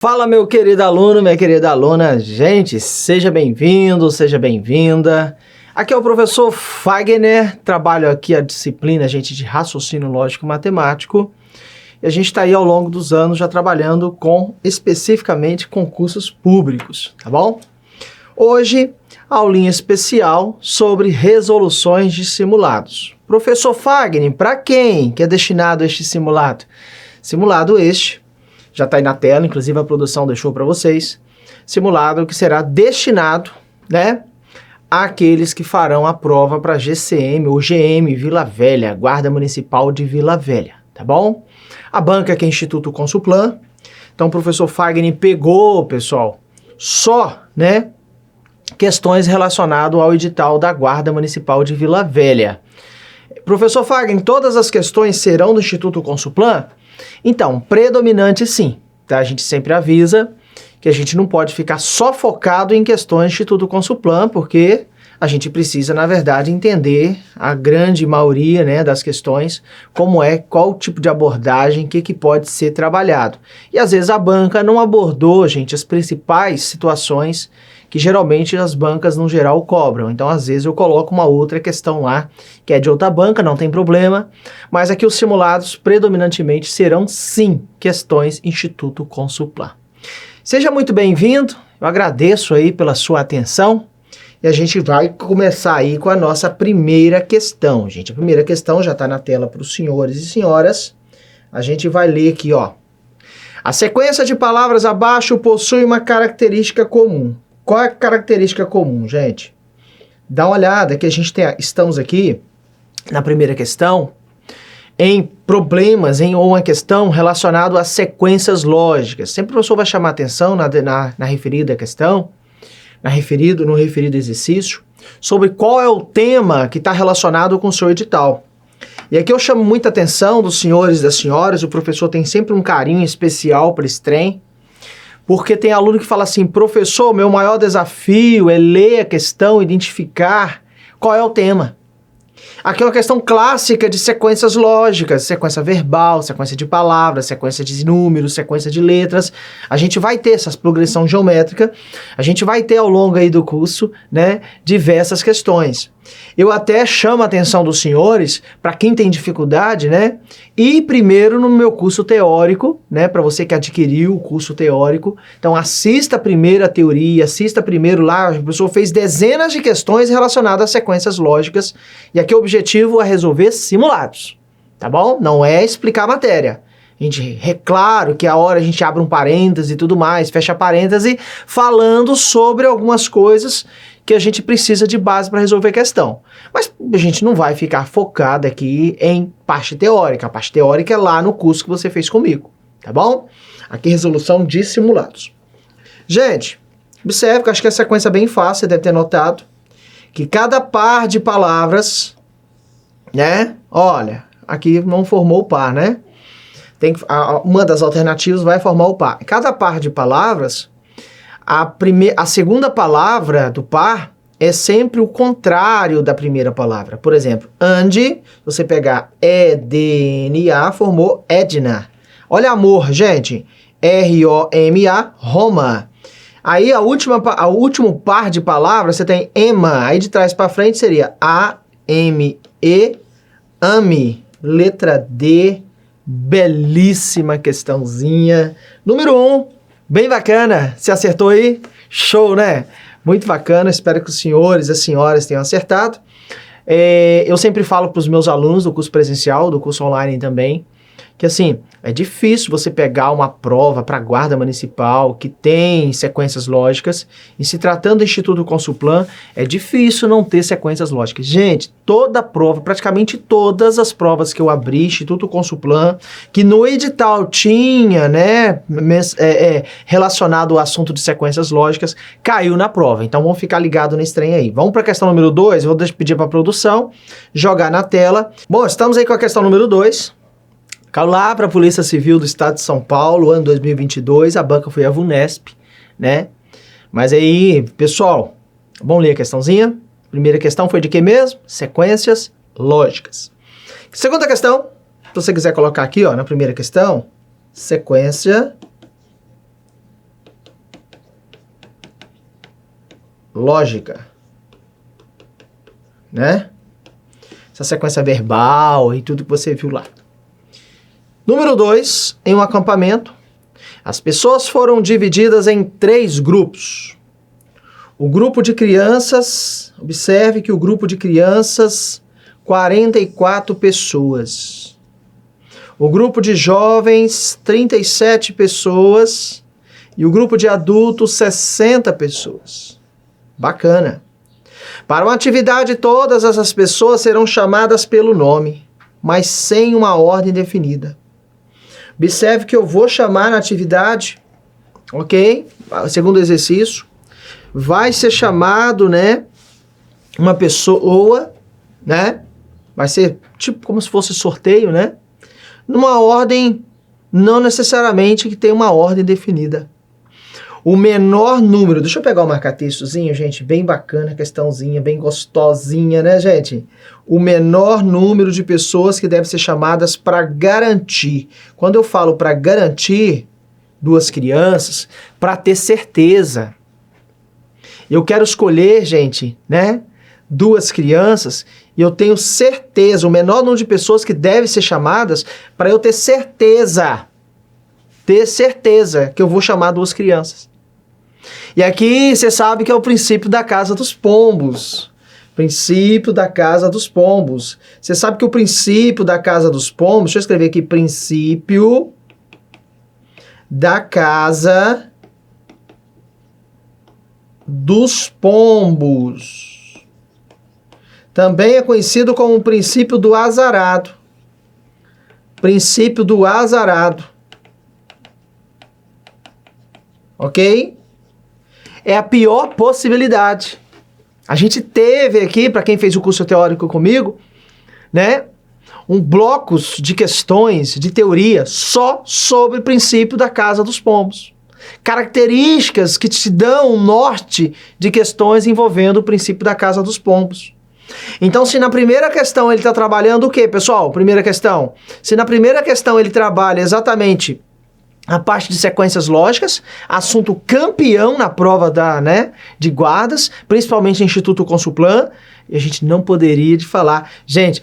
Fala, meu querido aluno, minha querida aluna. Gente, seja bem-vindo, seja bem-vinda. Aqui é o professor Fagner, trabalho aqui a disciplina, de raciocínio lógico matemático. E a gente está aí ao longo dos anos já trabalhando com, especificamente, concursos públicos, tá bom? Hoje, aulinha especial sobre resoluções de simulados. Professor Fagner, para quem que é destinado este simulado? Simulado este já está aí na tela, inclusive a produção deixou para vocês, simulado que será destinado, né, àqueles que farão a prova para GCM ou GM Vila Velha, Guarda Municipal de Vila Velha, tá bom? A banca que é Instituto Consulplan, então o professor Fagner pegou, pessoal, só, né, questões relacionadas ao edital da Guarda Municipal de Vila Velha. Professor Fagner, todas as questões serão do Instituto Consulplan? Então, predominante sim, tá? A gente sempre avisa que a gente não pode ficar só focado em questões do Instituto Consulplan, porque a gente precisa, na verdade, entender a grande maioria, né, das questões, como é, qual tipo de abordagem, o que pode ser trabalhado. E às vezes a banca não abordou, gente, as principais situações que geralmente as bancas, no geral, cobram. Então, às vezes, eu coloco uma outra questão lá, que é de outra banca, não tem problema, mas aqui os simulados, predominantemente, serão, sim, questões Instituto Consulplan. Seja muito bem-vindo, eu agradeço aí pela sua atenção, e a gente vai começar aí com a nossa primeira questão, gente. A primeira questão já está na tela para os senhores e senhoras. A gente vai ler aqui, ó. A sequência de palavras abaixo possui uma característica comum. Qual é a característica comum, gente? Dá uma olhada que a gente estamos aqui na primeira questão em problemas, ou uma questão relacionada a sequências lógicas. Sempre o professor vai chamar atenção na referida questão, no referido exercício, sobre qual é o tema que está relacionado com o seu edital. E aqui eu chamo muita atenção dos senhores e das senhoras, o professor tem sempre um carinho especial para esse trem, porque tem aluno que fala assim, professor, meu maior desafio é ler a questão, identificar qual é o tema. Aqui é uma questão clássica de sequências lógicas, sequência verbal, sequência de palavras, sequência de números, sequência de letras. A gente vai ter essa progressão geométrica, a gente vai ter ao longo aí do curso, né, diversas questões. Eu até chamo a atenção dos senhores, para quem tem dificuldade, né, e primeiro no meu curso teórico, né, para você que adquiriu o curso teórico, então assista primeiro a teoria, assista primeiro lá, o professor fez dezenas de questões relacionadas a sequências lógicas, e aqui o objetivo é resolver simulados, tá bom? Não é explicar a matéria. É claro que a hora a gente abre um parêntese e tudo mais, fecha parêntese, falando sobre algumas coisas que a gente precisa de base para resolver a questão. Mas a gente não vai ficar focado aqui em parte teórica. A parte teórica é lá no curso que você fez comigo, tá bom? Aqui resolução de simulados. Gente, observe que eu acho que a sequência é bem fácil, você deve ter notado, que cada par de palavras, né? Olha, aqui não formou o par, né? Uma das alternativas vai formar o par. Cada par de palavras, a segunda palavra do par é sempre o contrário da primeira palavra. Por exemplo, ande, você pegar E-D-N-A, formou Edna. Olha amor, gente. R-O-M-A, Roma. Aí o último par de palavras, você tem Emma. Aí de trás para frente seria A-M-E, ame. Letra D, belíssima questãozinha. Número 1, bem bacana. Você acertou aí? Show, né? Muito bacana. Espero que os senhores e as senhoras tenham acertado. Eu sempre falo para os meus alunos do curso presencial, do curso online também, que assim, é difícil você pegar uma prova para a Guarda Municipal que tem sequências lógicas, e se tratando do Instituto Consulplan, é difícil não ter sequências lógicas. Gente, toda prova, praticamente todas as provas que eu abri, Instituto Consulplan, que no edital tinha, né, relacionado ao assunto de sequências lógicas, caiu na prova. Então vamos ficar ligado nesse trem aí. Vamos para a questão número 2, eu vou pedir para a produção jogar na tela. Bom, estamos aí com a questão número 2. Caiu lá para a Polícia Civil do Estado de São Paulo, ano 2022, a banca foi a VUNESP, né? Mas aí, pessoal, vamos ler a questãozinha. Primeira questão foi de quê mesmo? Sequências lógicas. Segunda questão, se você quiser colocar aqui, ó, na primeira questão, sequência lógica, né? Essa sequência verbal e tudo que você viu lá. Número 2, em um acampamento, as pessoas foram divididas em 3 grupos. O grupo de crianças, observe que o grupo de crianças, 44 pessoas. O grupo de jovens, 37 pessoas. E o grupo de adultos, 60 pessoas. Bacana. Para uma atividade, todas essas pessoas serão chamadas pelo nome, mas sem uma ordem definida. Observe que eu vou chamar na atividade, ok? Segundo exercício, vai ser chamado, né, uma pessoa, né? Vai ser tipo como se fosse sorteio, né? Numa ordem, não necessariamente que tenha uma ordem definida. O menor número, deixa eu pegar o marca-textozinho, gente, bem bacana, questãozinha, bem gostosinha, né, gente? O menor número de pessoas que devem ser chamadas para garantir. Quando eu falo para garantir 2 crianças, para ter certeza. Eu quero escolher, gente, né, 2 crianças e eu tenho certeza, o menor número de pessoas que devem ser chamadas para eu ter certeza que eu vou chamar 2 crianças. E aqui você sabe que é o princípio da casa dos pombos. Princípio da casa dos pombos. Você sabe que o princípio da casa dos pombos, deixa eu escrever aqui, princípio da casa dos pombos. Também é conhecido como o princípio do azarado. Princípio do azarado. Ok? É a pior possibilidade. A gente teve aqui, para quem fez o curso teórico comigo, né, blocos de questões, de teoria, só sobre o princípio da casa dos pombos. Características que te dão um norte de questões envolvendo o princípio da casa dos pombos. Então, se na primeira questão ele está trabalhando o quê, pessoal? Primeira questão. Se na primeira questão ele trabalha exatamente a parte de sequências lógicas, assunto campeão na prova de guardas, principalmente no Instituto Consulplan, e a gente não poderia de falar. Gente,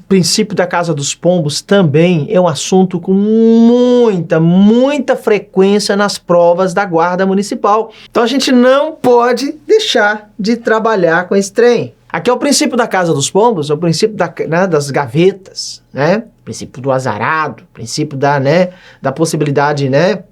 princípio da casa dos pombos também é um assunto com muita frequência nas provas da guarda municipal. Então a gente não pode deixar de trabalhar com esse trem. Aqui é o princípio da casa dos pombos, é o princípio das gavetas, né? Princípio do azarado, princípio da possibilidade, né?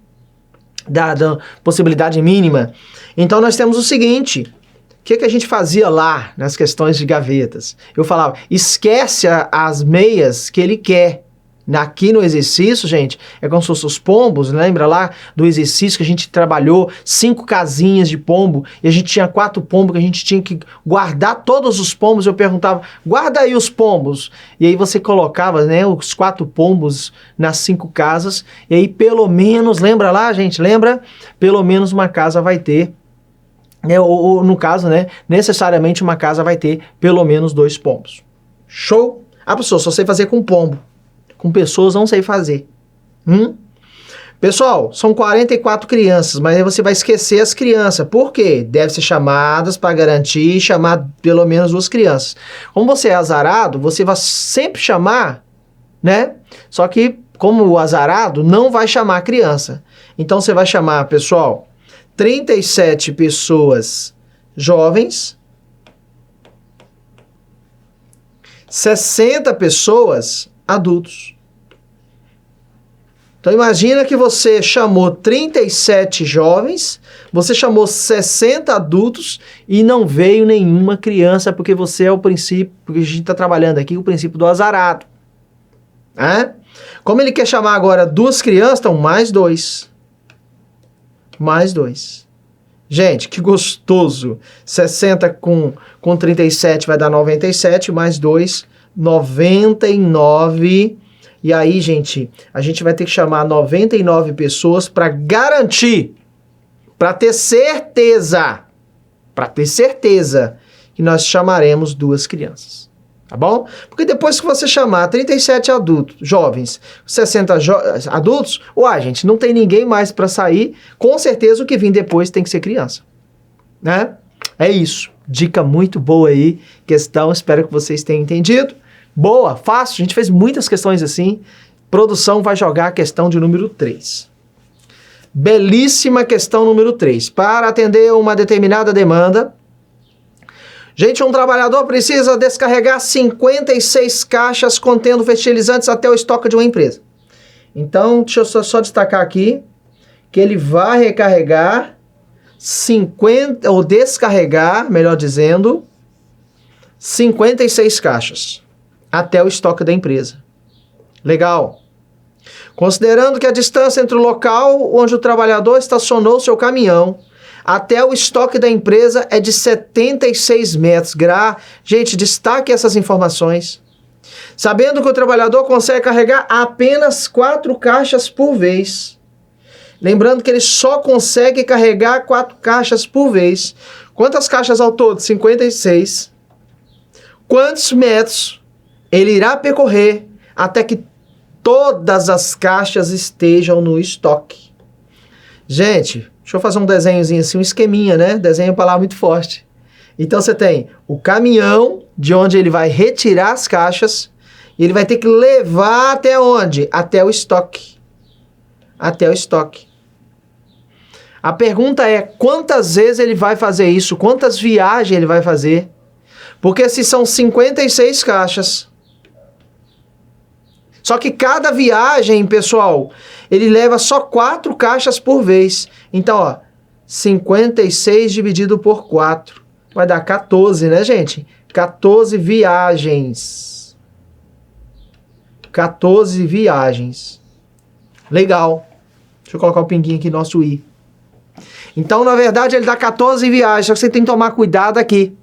Da possibilidade mínima. Então nós temos o seguinte, o que a gente fazia lá nas questões de gavetas? Eu falava, esquece as meias que ele quer. Aqui no exercício, gente, é como se fossem os pombos, lembra lá do exercício que a gente trabalhou 5 casinhas de pombo e a gente tinha 4 pombos que a gente tinha que guardar todos os pombos. Eu perguntava, guarda aí os pombos. E aí você colocava, né, os 4 pombos nas 5 casas e aí pelo menos, lembra lá, gente, lembra? Pelo menos uma casa vai ter, ou no caso, né, necessariamente uma casa vai ter pelo menos 2 pombos. Show? Ah, professor, só sei fazer com pombo. Com pessoas não sei fazer. Pessoal, são 44 crianças, mas aí você vai esquecer as crianças. Por quê? Deve ser chamadas para garantir chamar pelo menos 2 crianças. Como você é azarado, você vai sempre chamar, né? Só que, como o azarado, não vai chamar a criança. Então você vai chamar, pessoal, 37 pessoas jovens, 60 pessoas adultos. Então imagina que você chamou 37 jovens, você chamou 60 adultos e não veio nenhuma criança, porque você é o princípio, porque a gente está trabalhando aqui, o princípio do azarado. Como ele quer chamar agora 2 crianças, então mais 2. Mais 2. Gente, que gostoso. 60 com 37 vai dar 97, mais 2, 99. E aí, gente, a gente vai ter que chamar 99 pessoas para garantir, para ter certeza que nós chamaremos 2 crianças. Tá bom? Porque depois que você chamar 37 adultos, jovens, 60 adultos, gente, não tem ninguém mais para sair, com certeza o que vir depois tem que ser criança. Né? É isso. Dica muito boa aí. Questão, espero que vocês tenham entendido. Boa, fácil. A gente fez muitas questões assim. Produção vai jogar a questão de número 3. Belíssima questão número 3. Para atender uma determinada demanda, gente, um trabalhador precisa descarregar 56 caixas contendo fertilizantes até o estoque de uma empresa. Então, deixa eu só destacar aqui que ele vai recarregar 50, ou descarregar, melhor dizendo, 56 caixas até o estoque da empresa. Legal. Considerando que a distância entre o local onde o trabalhador estacionou seu caminhão até o estoque da empresa é de 76 metros. Gente, destaque essas informações. Sabendo que o trabalhador consegue carregar apenas 4 caixas por vez. Lembrando que ele só consegue carregar 4 caixas por vez. Quantas caixas ao todo? 56. Quantos metros ele irá percorrer até que todas as caixas estejam no estoque? Gente, deixa eu fazer um desenhozinho assim, um esqueminha, né? Desenho é uma palavra muito forte. Então você tem o caminhão de onde ele vai retirar as caixas e ele vai ter que levar até onde? Até o estoque. Até o estoque. A pergunta é, quantas vezes ele vai fazer isso? Quantas viagens ele vai fazer? Porque se são 56 caixas, só que cada viagem, pessoal, ele leva só 4 caixas por vez. Então, ó, 56 dividido por 4. Vai dar 14, né, gente? 14 viagens. 14 viagens. Legal. Deixa eu colocar o pinguinho aqui, nosso I. Então, na verdade, ele dá 14 viagens. Só que você tem que tomar cuidado aqui.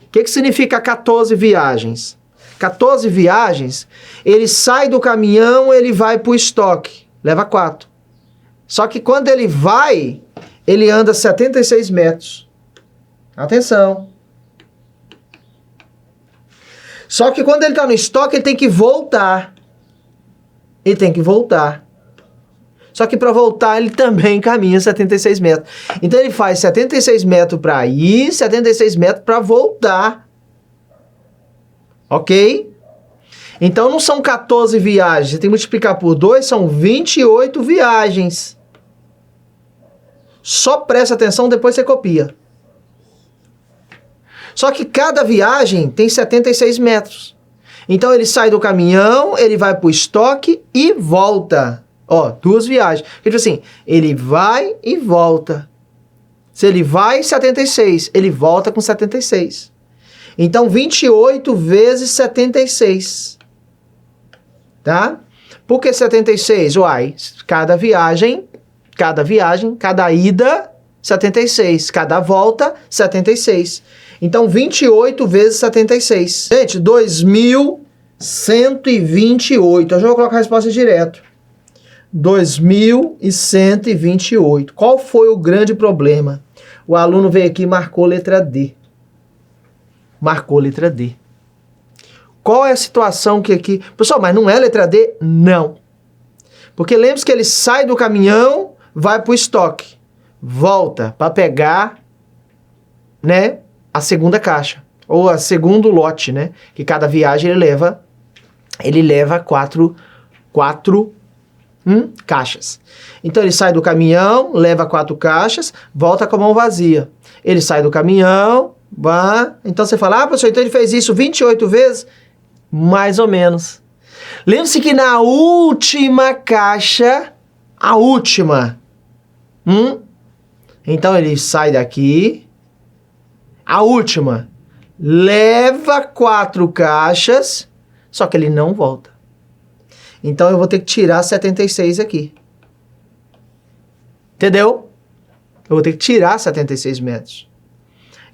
O que significa 14 viagens? 14 viagens, ele sai do caminhão, ele vai para o estoque. Leva 4. Só que quando ele vai, ele anda 76 metros. Atenção. Só que quando ele está no estoque, ele tem que voltar. Ele tem que voltar. Só que para voltar, ele também caminha 76 metros. Então, ele faz 76 metros para ir, 76 metros para voltar. Ok? Então, não são 14 viagens. Você tem que multiplicar por 2, são 28 viagens. Só presta atenção, depois você copia. Só que cada viagem tem 76 metros. Então, ele sai do caminhão, ele vai para o estoque e volta. Ó, 2 viagens. Tipo assim, ele vai e volta. Se ele vai, 76. Ele volta com 76. Então, 28 vezes 76. Tá? Por que 76? Uai, cada viagem, cada ida, 76. Cada volta, 76. Então, 28 vezes 76. Gente, 2.128. Eu já vou colocar a resposta direto. 2.128. Qual foi o grande problema? O aluno veio aqui e marcou letra D. Marcou letra D. Qual é a situação que aqui... Pessoal, mas não é letra D? Não. Porque lembre-se que ele sai do caminhão, vai para o estoque. Volta para pegar, né, a segunda caixa. Ou a segundo lote, né? Que cada viagem ele leva 4 caixas. Então, ele sai do caminhão, leva 4 caixas, volta com a mão vazia. Ele sai do caminhão, vai... Então, você fala, professor, então ele fez isso 28 vezes? Mais ou menos. Lembre-se que na última caixa, a última, então, ele sai daqui, a última, leva 4 caixas, só que ele não volta. Então, eu vou ter que tirar 76 aqui. Entendeu? Eu vou ter que tirar 76 metros.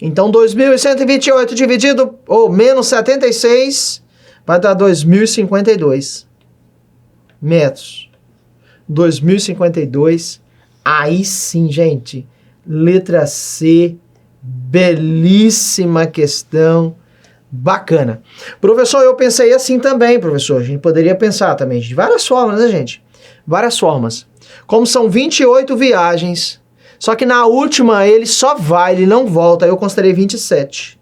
Então, 2.128 dividido, ou menos 76, vai dar 2.052 metros. 2.052. Aí sim, gente. Letra C. Belíssima questão. Bacana. Professor, eu pensei assim também, professor. A gente poderia pensar também de várias formas, né, gente? Várias formas. Como são 28 viagens, Só que na última ele só vai, ele não volta. Aí eu considerei 27.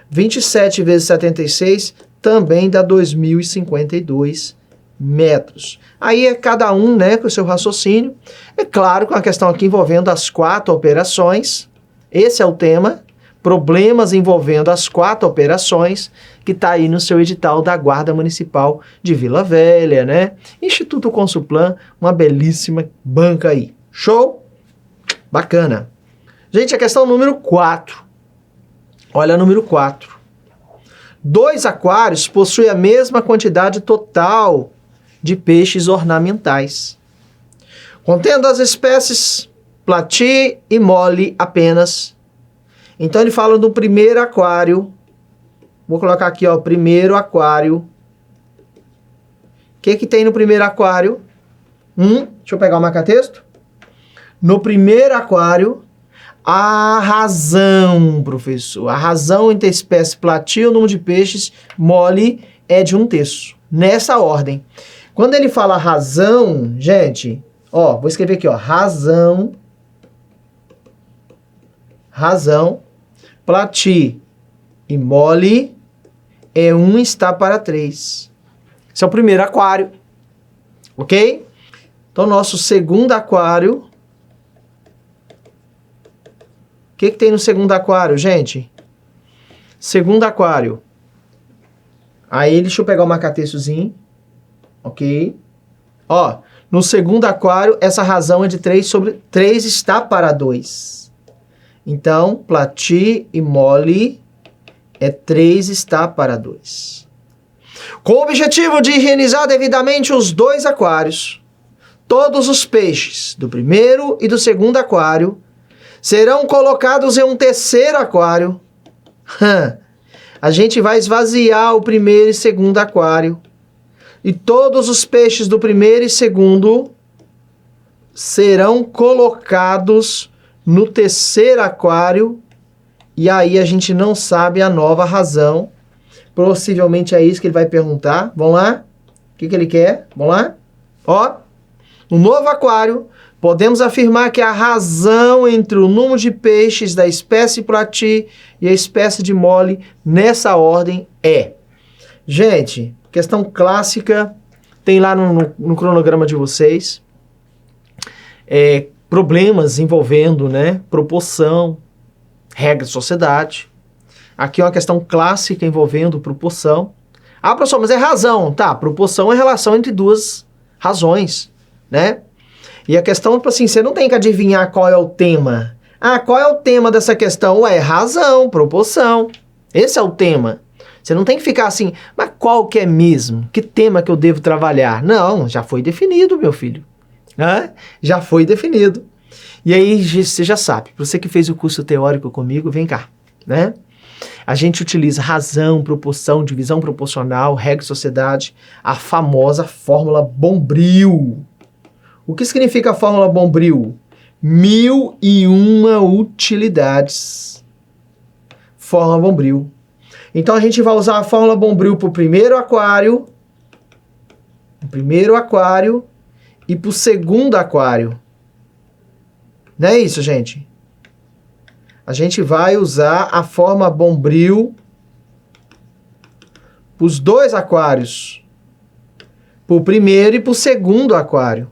27 vezes 76 também dá 2.052 metros. Aí é cada um, né, com o seu raciocínio. É claro, com a questão aqui envolvendo as 4 operações. Esse é o tema. Problemas envolvendo as 4 operações, que está aí no seu edital da Guarda Municipal de Vila Velha, né? Instituto Consulplan, uma belíssima banca aí. Show? Bacana. Gente, a questão número 4. Olha, número 4. 2 aquários possuem a mesma quantidade total de peixes ornamentais, contendo as espécies Plati e Mole apenas. Então ele fala do primeiro aquário. Vou colocar aqui, ó, primeiro aquário. O que que tem no primeiro aquário? Deixa eu pegar o marca-texto. No primeiro aquário, a razão, professor. A razão entre a espécie Plati e o número de peixes Mole é de 1/3. Nessa ordem. Quando ele fala razão, gente, ó, vou escrever aqui, ó, razão, Plati e Mole é 1 está para 3. Esse é o primeiro aquário, ok? Então, nosso segundo aquário. O que que tem no segundo aquário, gente? Segundo aquário. Aí, deixa eu pegar o marca-textozinho. Ok? Ó, no segundo aquário, essa razão é de 3 sobre 3 está para 2. Então, Plati e Mole é 3 está para 2. Com o objetivo de higienizar devidamente os 2 aquários, todos os peixes do primeiro e do segundo aquário serão colocados em um terceiro aquário. A gente vai esvaziar o primeiro e segundo aquário. E todos os peixes do primeiro e segundo serão colocados no terceiro aquário. E aí a gente não sabe a nova razão. Possivelmente é isso que ele vai perguntar. Vamos lá? O que que ele quer? Vamos lá? Ó, no novo aquário, podemos afirmar que a razão entre o número de peixes da espécie Plati e a espécie de Mole nessa ordem é... Gente, questão clássica, tem lá no cronograma de vocês, problemas envolvendo, né, proporção, regra de sociedade. Aqui é uma questão clássica envolvendo proporção. Ah, professor, mas é razão. Tá, proporção é relação entre duas razões, né? E a questão, tipo assim, você não tem que adivinhar qual é o tema. Ah, qual é o tema dessa questão? Ué, razão, proporção. Esse é o tema. Você não tem que ficar assim, mas qual que é mesmo? Que tema que eu devo trabalhar? Não, já foi definido, meu filho. Já foi definido. E aí você já sabe, você que fez o curso teórico comigo, vem cá, né? A gente utiliza razão, proporção, divisão proporcional, regra de sociedade, a famosa fórmula Bombril. O que significa a fórmula Bombril? 1001 utilidades. Fórmula Bombril. Então, a gente vai usar a fórmula Bombril para o primeiro aquário, e para o segundo aquário. Não é isso, gente? A gente vai usar a fórmula Bombril para os 2 aquários, para o primeiro e para o segundo aquário.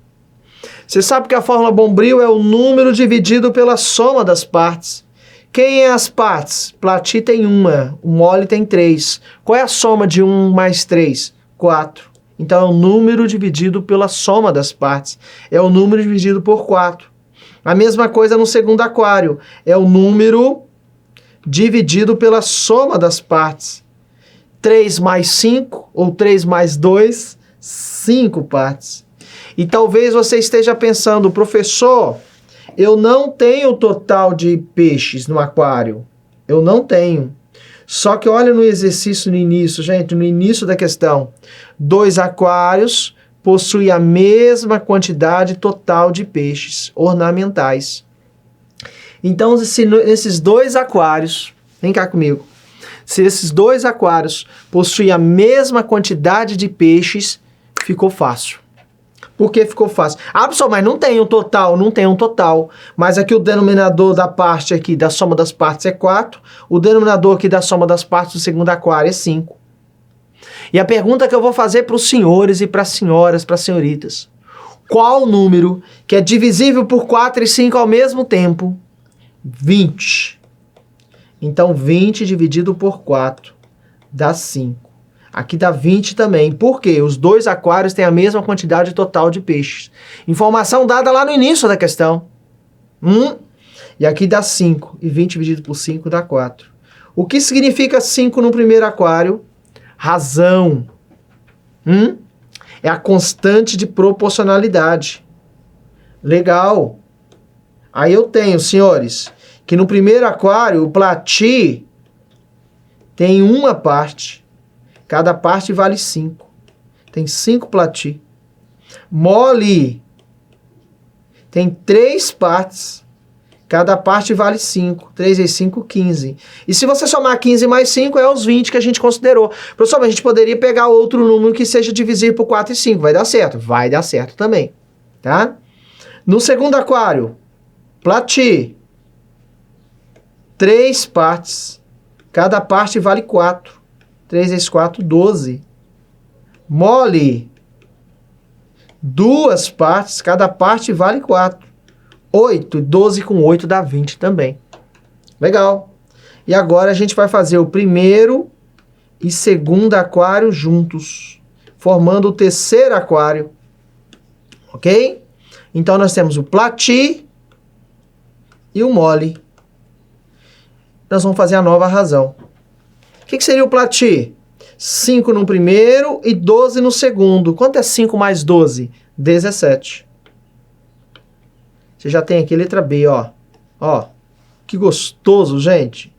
Você sabe que a fórmula Bombril é o número dividido pela soma das partes. Quem é as partes? Plati tem 1, o Mole tem 3. Qual é a soma de 1 mais 3? 4. Então, é o número dividido pela soma das partes. É o número dividido por 4. A mesma coisa no segundo aquário. É o número dividido pela soma das partes. 3 mais 5, ou 3 mais 2, 5 partes. E talvez você esteja pensando, professor... Eu não tenho total de peixes no aquário. Eu não tenho. Só que olha no exercício no início, gente, no início da questão. 2 aquários possuem a mesma quantidade total de peixes ornamentais. Então, se esses 2 aquários, vem cá comigo, se esses 2 aquários possuem a mesma quantidade de peixes, ficou fácil. Porque ficou fácil. Ah, pessoal, mas não tem um total, não tem um total. Mas aqui o denominador da parte aqui, da soma das partes é 4. O denominador aqui da soma das partes do segundo aquário é 5. E a pergunta que eu vou fazer para os senhores e para as senhoras, para as senhoritas. Qual o número que é divisível por 4 e 5 ao mesmo tempo? 20. Então, 20 dividido por 4 dá 5. Aqui dá 20 também. Por quê? Os dois aquários têm a mesma quantidade total de peixes. Informação dada lá no início da questão. E aqui dá 5. E 20 dividido por 5 dá 4. O que significa 5 no primeiro aquário? Razão. É a constante de proporcionalidade. Legal. Aí eu tenho, senhores, que no primeiro aquário o Plati tem uma parte. Cada parte vale 5. Tem 5 Plati. Mole tem 3 partes. Cada parte vale 5. 3 vezes 5, 15. E se você somar 15 mais 5, é os 20 que a gente considerou. Professor, mas a gente poderia pegar outro número que seja divisível por 4 e 5. Vai dar certo? Vai dar certo também. Tá? No segundo aquário, Plati. 3 partes. Cada parte vale 4. 3 vezes 4, 12. Mole. 2 partes. Cada parte vale 4. 8. 12 com 8 dá 20 também. Legal. E agora a gente vai fazer o primeiro e segundo aquário juntos, formando o terceiro aquário. Ok? Então nós temos o Plati e o Mole. Nós vamos fazer a nova razão. O que seria o Plati? 5 no primeiro e 12 no segundo. Quanto é 5 mais 12? 17. Você já tem aqui a letra B, ó. Ó, que gostoso, gente.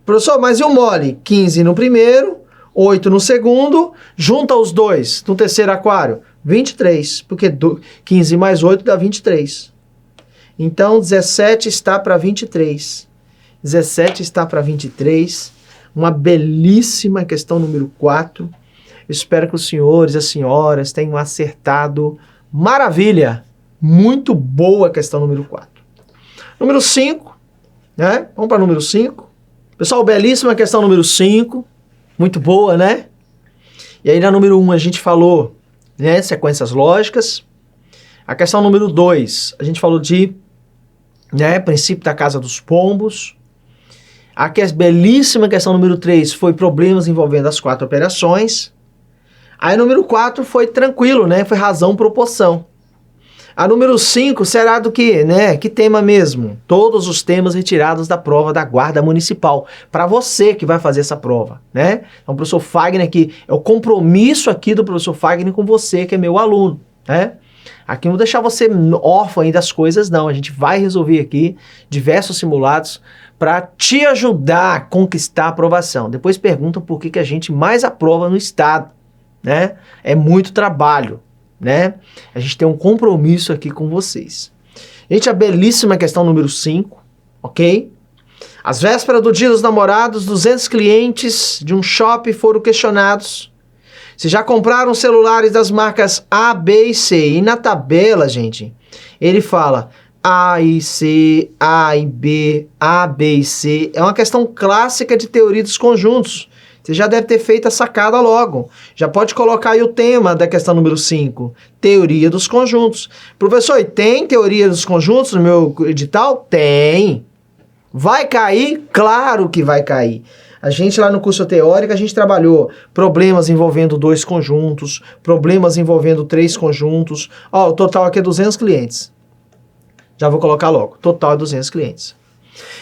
Professor, mas e o Mole? 15 no primeiro, 8 no segundo. Junta os dois no terceiro aquário. 23, porque 15 mais 8 dá 23. Então, 17 está para 23. 17 está para 23. Uma belíssima questão número 4. Espero que os senhores e as senhoras tenham acertado. Maravilha! Muito boa a questão número 4. Número 5, né? Vamos para número 5. Pessoal, belíssima questão número 5. Muito boa, né? E aí na número 1 a gente falou, né, sequências lógicas. A questão número 2, a gente falou de, né, princípio da casa dos pombos. A belíssima questão número 3 foi problemas envolvendo as 4 operações. Aí número 4 foi tranquilo, né? Foi razão, proporção. A número 5 será do que, né? Que tema mesmo? Todos os temas retirados da prova da Guarda Municipal. Para você que vai fazer essa prova, né? Então o professor Fagner aqui, é o compromisso aqui do professor Fagner com você, que é meu aluno, né? Aqui não vou deixar você órfão aí das coisas, não. A gente vai resolver aqui diversos simulados para te ajudar a conquistar a aprovação. Depois perguntam por que a gente mais aprova no estado, né? É muito trabalho, né? A gente tem um compromisso aqui com vocês. Gente, a belíssima questão número 5, ok? Às vésperas do Dia dos Namorados, 200 clientes de um shopping foram questionados se já compraram celulares das marcas A, B e C. E na tabela, gente, ele fala A e C, A e B, A, B e C. É uma questão clássica de teoria dos conjuntos. Você já deve ter feito a sacada logo. Já pode colocar aí o tema da questão número 5. Teoria dos conjuntos. Professor, e tem teoria dos conjuntos no meu edital? Tem. Vai cair? Claro que vai cair. A gente lá no curso teórico, a gente trabalhou problemas envolvendo 2 conjuntos, problemas envolvendo 3 conjuntos. Ó, o total aqui é 200 clientes. Já vou colocar logo. Total é 200 clientes.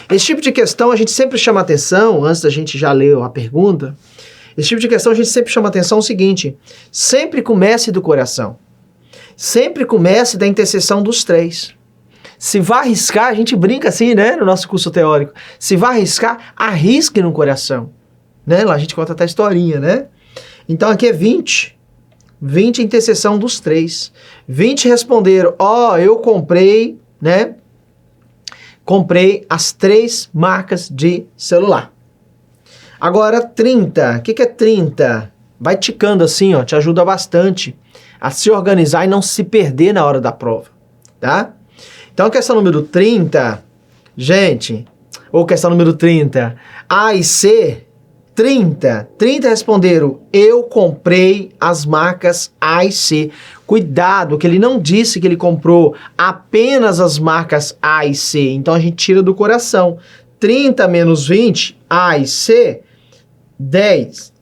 Esse tipo de questão a gente sempre chama atenção, antes da gente já ler a pergunta, esse tipo de questão a gente sempre chama atenção o seguinte, sempre comece do coração. Sempre comece da interseção dos 3. Se vai arriscar, a gente brinca assim, né, no nosso curso teórico. Se vai arriscar, arrisque no coração. Né? Lá a gente conta até a historinha, né? Então aqui é 20. 20 interseção dos 3. 20 responderam, ó, eu comprei, né? Comprei as 3 marcas de celular. Agora 30. O que é 30? Vai ticando assim, ó, te ajuda bastante a se organizar e não se perder na hora da prova, tá? Então, questão número 30, gente, ou questão número 30, A e C, 30 responderam, eu comprei as marcas A e C. Cuidado, que ele não disse que ele comprou apenas as marcas A e C, então a gente tira do coração. 30 menos 20, A e C, 10.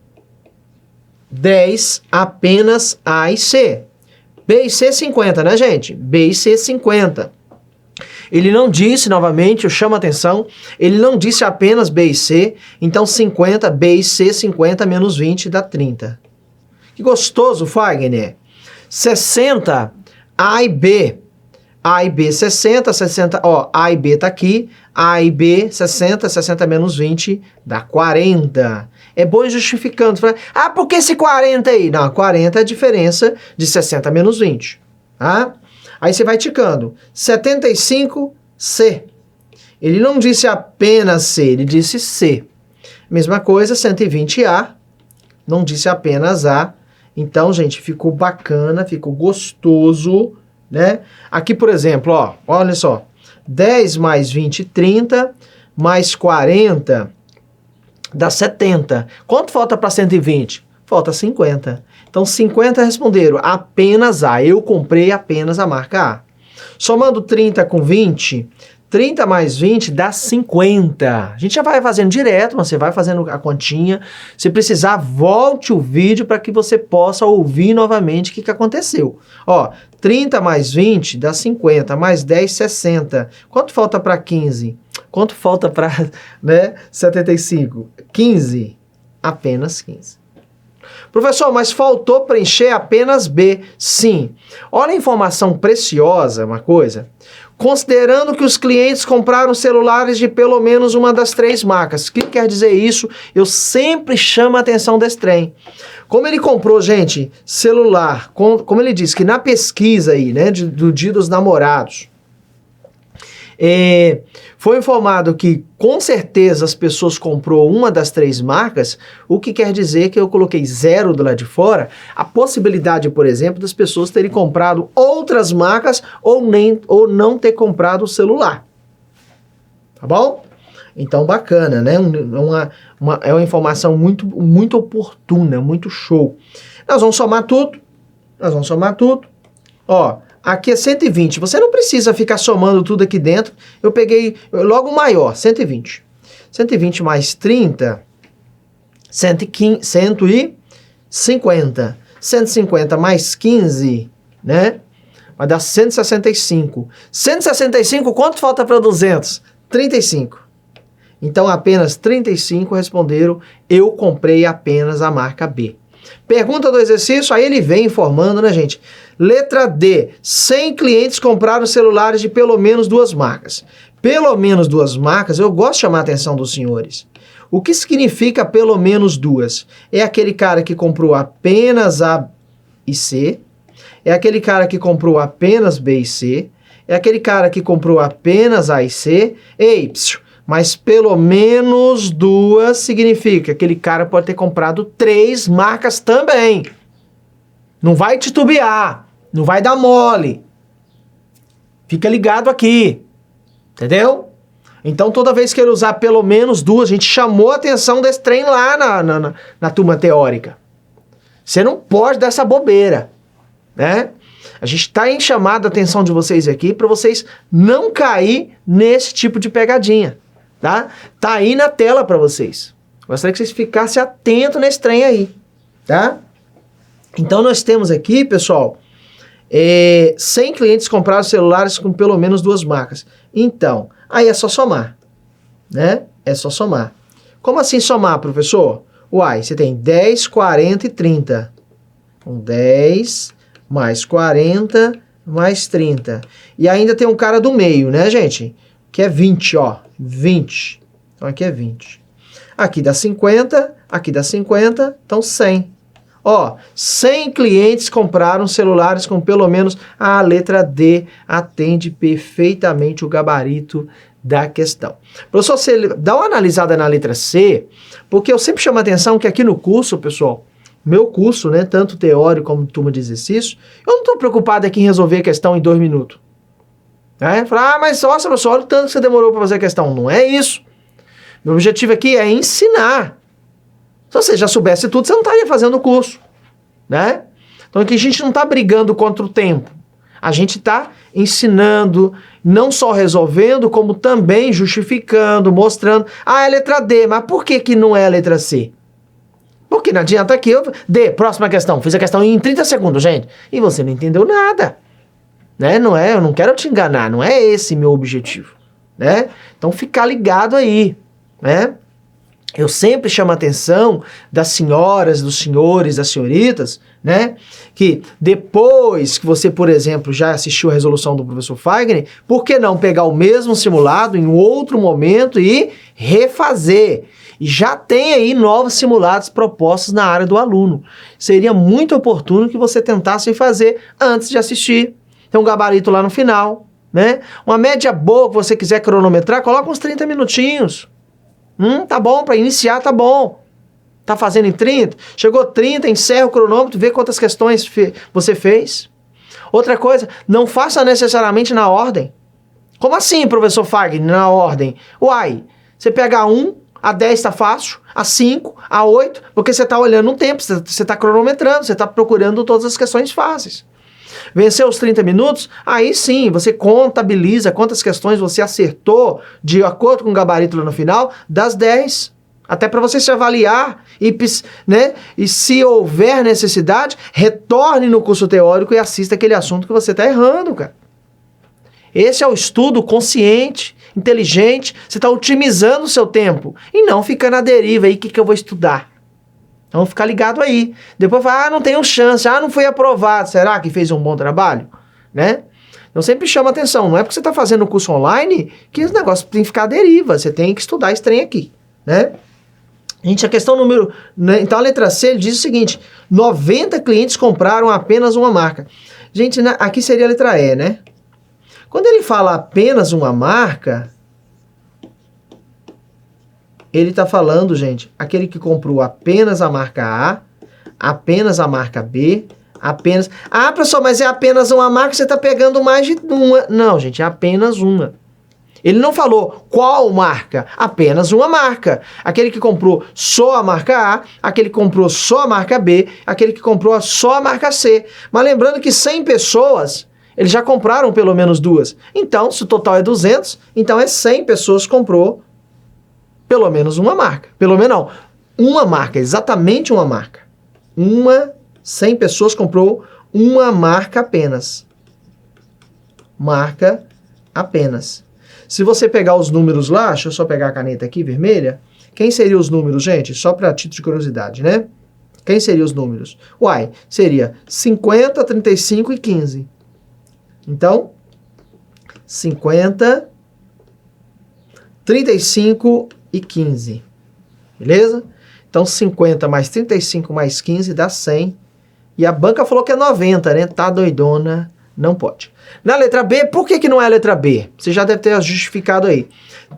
10 apenas A e C. B e C, 50, né, gente? B e C, 50. Ele não disse, novamente, eu chamo a atenção, ele não disse apenas B e C, então 50, B e C, 50 menos 20 dá 30. Que gostoso, Fagner. 60, A e B. A e B, 60, 60, ó, A e B tá aqui, A e B, 60, 60 menos 20 dá 40. É bom ir justificando. Ah, por que esse 40 aí? Não, 40 é a diferença de 60 menos 20, tá? Aí você vai ticando. 75, C. Ele não disse apenas C, ele disse C. Mesma coisa, 120A. Não disse apenas A. Então, gente, ficou bacana, ficou gostoso, né? Aqui, por exemplo, ó, olha só. 10 mais 20, 30, mais 40, dá 70. Quanto falta para 120? Falta 50. Então, 50 responderam apenas A. Eu comprei apenas a marca A. Somando 30 com 20, 30 mais 20 dá 50. A gente já vai fazendo direto, mas você vai fazendo a continha. Se precisar, volte o vídeo para que você possa ouvir novamente o que aconteceu. Ó, 30 mais 20 dá 50, mais 10, 60. Quanto falta para 15? Quanto falta para, né, 75? 15. Apenas 15. Professor, mas faltou preencher apenas B. Sim. Olha a informação preciosa, uma coisa. Considerando que os clientes compraram celulares de pelo menos uma das 3 marcas. O que quer dizer isso? Eu sempre chamo a atenção desse trem. Como ele comprou, gente, celular, como ele disse que na pesquisa aí, né, do Dia dos Namorados, foi informado que com certeza as pessoas comprou uma das 3 marcas, o que quer dizer que eu coloquei 0 do lado de fora, a possibilidade, por exemplo, das pessoas terem comprado outras marcas ou não ter comprado o celular. Tá bom? Então, bacana, né? É uma informação muito oportuna, muito show. Nós vamos somar tudo. Ó, aqui é 120. Você não precisa ficar somando tudo aqui dentro. Eu peguei logo o maior, 120. 120 mais 30, 150. 150 mais 15, né? Vai dar 165. 165, quanto falta para 200? 35. Então, apenas 35 responderam, eu comprei apenas a marca B. Pergunta do exercício, aí ele vem informando, né, gente? Letra D, 100 clientes compraram celulares de pelo menos 2 marcas. Pelo menos 2 marcas, eu gosto de chamar a atenção dos senhores. O que significa pelo menos 2? É aquele cara que comprou apenas A e C, é aquele cara que comprou apenas B e C, é aquele cara que comprou apenas A e C. Ei, mas pelo menos 2 significa que aquele cara pode ter comprado 3 marcas também. Não vai titubear, não vai dar mole. Fica ligado aqui, entendeu? Então toda vez que ele usar pelo menos 2, a gente chamou a atenção desse trem lá na turma teórica. Você não pode dar essa bobeira, né? A gente está em chamada a atenção de vocês aqui para vocês não cair nesse tipo de pegadinha. Tá? Tá aí na tela para vocês. Gostaria que vocês ficassem atentos nesse trem aí, tá? Então nós temos aqui, pessoal, 100 clientes compraram celulares com pelo menos 2 marcas. Então, aí é só somar, né? É só somar. Como assim somar, professor? Uai, você tem 10, 40 e 30. Então, 10 mais 40 mais 30. E ainda tem um cara do meio, né, gente? Que é 20, ó. 20. Então, aqui é 20. Aqui dá 50, aqui dá 50, então 100. Ó, 100 clientes compraram celulares com pelo menos a letra D, atende perfeitamente o gabarito da questão. Professor, você dá uma analisada na letra C, porque eu sempre chamo a atenção que aqui no curso, pessoal, meu curso, né, tanto teórico como turma de exercício, eu não estou preocupado aqui em resolver a questão em 2 minutos. Falar, mas nossa, professor, olha o tanto que você demorou para fazer a questão. Não é isso. Meu objetivo aqui é ensinar. Se você já soubesse tudo, você não estaria fazendo o curso, né? Então aqui a gente não está brigando contra o tempo. A gente está ensinando, não só resolvendo, como também justificando, mostrando. Ah, é a letra D, mas por que que não é a letra C? Porque não adianta aqui D, próxima questão. Fiz a questão em 30 segundos, gente. E você não entendeu nada. Né? Não é, eu não quero te enganar, não é esse meu objetivo. Né? Então ficar ligado aí, né? Eu sempre chamo a atenção das senhoras, dos senhores, das senhoritas, né? Que depois que você, por exemplo, já assistiu a resolução do professor Fagner, por que não pegar o mesmo simulado em outro momento e refazer? E já tem aí novos simulados propostos na área do aluno. Seria muito oportuno que você tentasse fazer antes de assistir. Tem um gabarito lá no final, né? Uma média boa que você quiser cronometrar, coloca uns 30 minutinhos. Tá bom, para iniciar tá bom. Tá fazendo em 30? Chegou 30, encerra o cronômetro, vê quantas questões você fez. Outra coisa, não faça necessariamente na ordem. Como assim, professor Fagner, na ordem? Uai, você pega a 1, a 10 tá fácil, a 5, a 8, porque você tá olhando o tempo, você tá cronometrando, você tá procurando todas as questões fáceis. Venceu os 30 minutos, aí sim, você contabiliza quantas questões você acertou de acordo com o gabarito lá no final, das 10. Até para você se avaliar e, né, e se houver necessidade, retorne no curso teórico e assista aquele assunto que você está errando, cara. Esse é o estudo consciente, inteligente, você está otimizando o seu tempo e não fica na deriva aí, o que eu vou estudar? Então, ficar ligado aí. Depois fala, não tenho chance, não foi aprovado. Será que fez um bom trabalho? Né? Então, sempre chama atenção. Não é porque você está fazendo o curso online que os negócios tem que ficar à deriva. Você tem que estudar esse trem aqui, né? Gente, a questão número... Né? Então, a letra C, ele diz o seguinte, 90 clientes compraram apenas uma marca. Gente, aqui seria a letra E, né? Quando ele fala apenas uma marca... Ele está falando, gente, aquele que comprou apenas a marca A, apenas a marca B, apenas... Ah, professor, mas é apenas uma marca, você está pegando mais de uma. Não, gente, é apenas uma. Ele não falou qual marca, apenas uma marca. Aquele que comprou só a marca A, aquele que comprou só a marca B, aquele que comprou só a marca C. Mas lembrando que 100 pessoas, eles já compraram pelo menos 2. Então, se o total é 200, então é 100 pessoas que comprou pelo menos uma marca. Pelo menos não. Uma marca, exatamente uma marca. 100 pessoas comprou uma marca apenas. Marca apenas. Se você pegar os números lá, deixa eu só pegar a caneta aqui, vermelha. Quem seriam os números, gente? Só para título de curiosidade, né? Quem seriam os números? Uai, seria 50, 35 e 15. Então, 50, 35 e 15. Beleza? Então, 50 mais 35 mais 15 dá 100. E a banca falou que é 90, né? Tá doidona, não pode. Na letra B, por que não é a letra B? Você já deve ter justificado aí.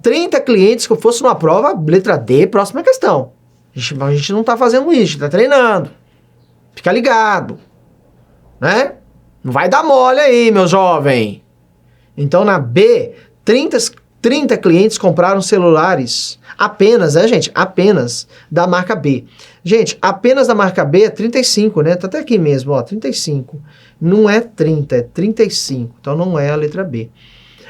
30 clientes que eu fosse numa prova, letra D, próxima questão. A gente não tá fazendo isso, a gente tá treinando. Fica ligado. Né? Não vai dar mole aí, meu jovem. Então, na B, 30 clientes compraram celulares apenas, né, gente? Apenas da marca B. Gente, apenas da marca B é 35, né? Tá até aqui mesmo, ó, 35. Não é 30, é 35. Então não é a letra B.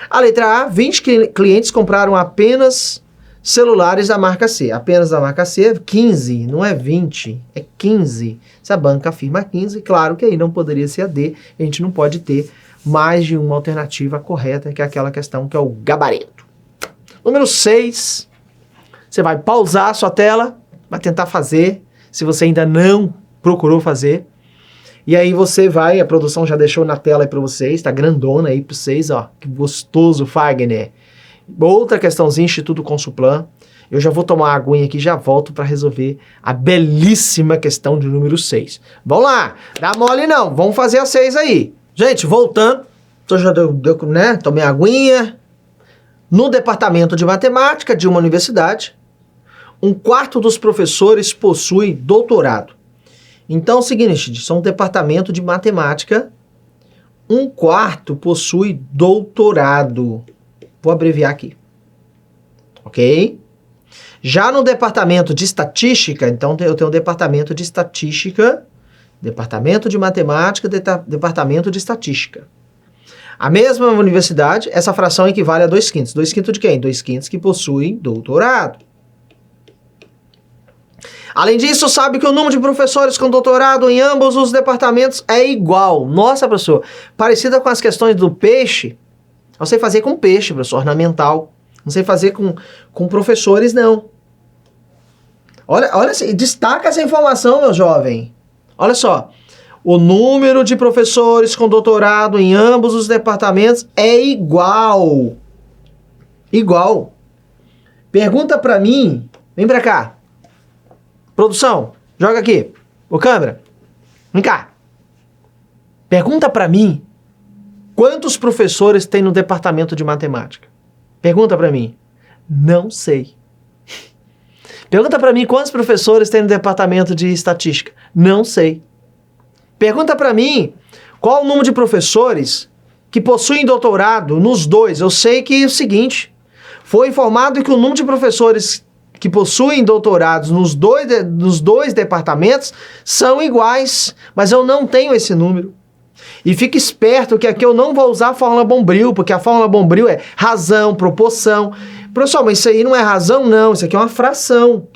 A letra A, 20 clientes compraram apenas celulares da marca C. Apenas da marca C é 15, não é 20, é 15. Se a banca afirma 15, claro que aí não poderia ser a D. A gente não pode ter mais de uma alternativa correta, que é aquela questão que é o gabarito. Número 6, você vai pausar a sua tela, vai tentar fazer, se você ainda não procurou fazer. E aí você vai, a produção já deixou na tela aí para vocês, tá grandona aí para vocês, ó, que gostoso, Fagner. Outra questãozinha, Instituto Consuplan. Eu já vou tomar uma aguinha aqui e já volto para resolver a belíssima questão de número 6. Vamos lá, dá mole não, vamos fazer a 6 aí. Gente, voltando, eu já né, tomei a aguinha. No departamento de matemática de uma universidade, 1/4 dos professores possui doutorado. Então é o seguinte, são um departamento de matemática, 1/4 possui doutorado. Vou abreviar aqui. Ok? Já no departamento de estatística, então eu tenho um departamento de estatística, departamento de matemática, departamento de estatística. A mesma universidade, essa fração equivale a 2/5. 2/5 de quem? 2/5 que possuem doutorado. Além disso, sabe que o número de professores com doutorado em ambos os departamentos é igual. Nossa, professor, parecida com as questões do peixe. Eu sei fazer com peixe, professor, ornamental. Não sei fazer com professores, não. Olha, destaca essa informação, meu jovem. Olha só. O número de professores com doutorado em ambos os departamentos é igual. Igual. Pergunta pra mim. Vem pra cá. Produção, joga aqui. Ô, câmera. Vem cá. Pergunta pra mim. Quantos professores tem no departamento de matemática? Pergunta pra mim. Não sei. Pergunta pra mim quantos professores tem no departamento de estatística. Não sei. Pergunta pra mim qual o número de professores que possuem doutorado nos dois. Eu sei que é o seguinte. Foi informado que o número de professores que possuem doutorados nos dois departamentos são iguais, mas eu não tenho esse número. E fique esperto que aqui eu não vou usar a fórmula Bombril, porque a fórmula Bombril é razão, proporção. Professor, mas isso aí não é razão, não. Isso aqui é uma fração.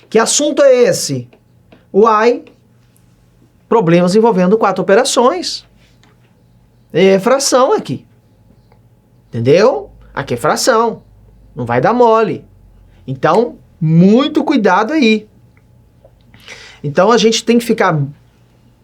Que assunto é esse? Uai, problemas envolvendo 4 operações. É fração aqui. Entendeu? Aqui é fração. Não vai dar mole. Então, muito cuidado aí. Então, a gente tem que ficar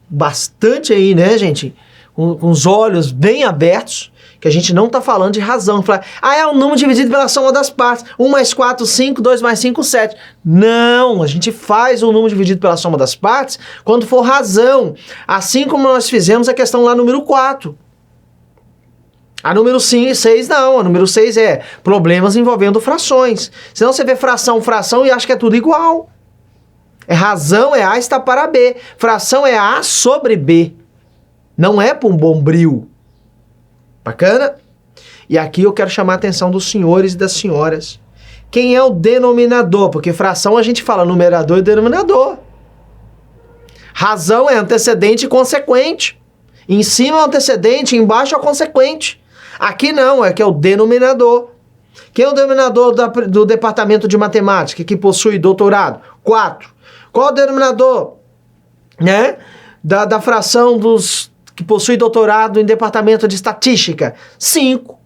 bastante aí, né, gente? Com os olhos bem abertos, que a gente não tá falando de razão. Falar, é o número dividido pela soma das partes. 1 mais 4, 5, 2 mais 5, 7. Não, a gente faz o número dividido pela soma das partes quando for razão. Assim como nós fizemos a questão lá número 4. A número 6 não, a número 6 é problemas envolvendo frações. Senão você vê fração e acha que é tudo igual. É razão, é A está para B. Fração é A sobre B. Não é para um bombril. Bacana? E aqui eu quero chamar a atenção dos senhores e das senhoras. Quem é o denominador? Porque fração a gente fala numerador e denominador. Razão é antecedente e consequente. Em cima é o antecedente, embaixo é o consequente. Aqui não, é que é o denominador. Quem é o denominador do departamento de matemática que possui doutorado? 4. Qual é o denominador, né, da fração dos que possui doutorado em departamento de estatística? 5.